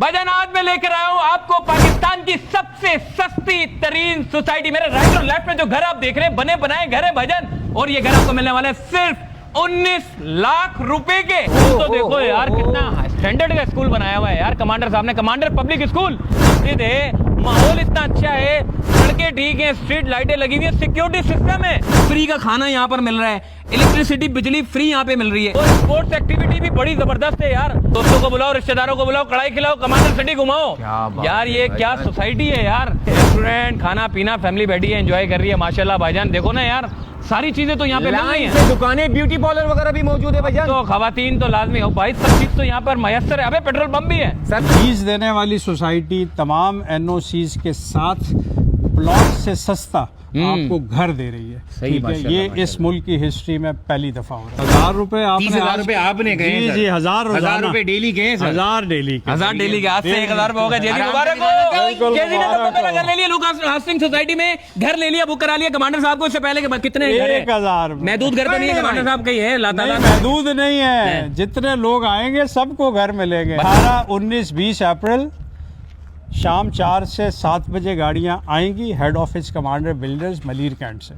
भाईजान आज मैं लेकर आया हूँ आपको पाकिस्तान की सबसे सस्ती तरीन सोसाइटी। मेरे राइट और लेफ्ट में जो घर आप देख रहे हैं बने बनाए घर है भाईजान, और ये घर आपको मिलने वाले हैं सिर्फ 19 लाख रुपए के। तो देखो यार कितना स्टैंडर्ड का स्कूल बनाया हुआ है यार कमांडर साहब ने, कमांडर पब्लिक स्कूल। माहौल इतना अच्छा है, सड़कें ठीक है, स्ट्रीट लाइटें लगी हुई है, सिक्योरिटी सिस्टम है, फ्री का खाना यहाँ पर मिल रहा है, इलेक्ट्रिसिटी बिजली फ्री यहाँ पे मिल रही है, और स्पोर्ट्स एक्टिविटी भी बड़ी जबरदस्त है यार। दोस्तों को बुलाओ, रिश्तेदारों को बुलाओ, कढ़ाई खिलाओ, कमांडर सिटी घुमाओ यार। ये क्या सोसाइटी है यार, रेस्टोरेंट, खाना पीना, फैमिली बैठी है, एंजॉय कर रही है माशाल्लाह भाईजान। देखो ना यार सारी चीजें तो यहाँ पे मिल रही हैं, दुकानें, ब्यूटी पार्लर वगैरह भी मौजूद है भाईजान। तो खवातीन तो लाजमी हो भाई, सब चीज तो यहाँ पर मयसर है। अबे पेट्रोल पंप भी है सर। फीस देने वाली सोसाइटी तमाम एनओसीज के साथ प्लॉट से सस्ता आपको घर दे रही है। सही ठीक है, ये इस मुल्क की हिस्ट्री में पहली दफा हो रहा है। 1000 रुपए आपने 30,000 रुपए आपने गए जी जी, 1000 रुपए डेली गए सर। 1000 डेली के 1000 डेली के, आज से 1000 रुपए हो गए। जेली मुबारक हो। बिल्कुल जेली ने तो मुबारक मेरा हो। घर ले लिया, लुकास हाउसिंग सोसाइटी में घर ले लिया, बुक करा लिया कमांडर साहब को। इससे पहले के कितने घर है? 1000 महदूद घर तो नहीं है, कमांडर साहब का ही है। नहीं, महदूद नहीं है, जितने लोग आएंगे सबको घर मिलेंगे। 18, 19, 20 अप्रैल शाम 4 से 7 बजे गाड़ियां आएंगी head office commander builders Malir Cantt से।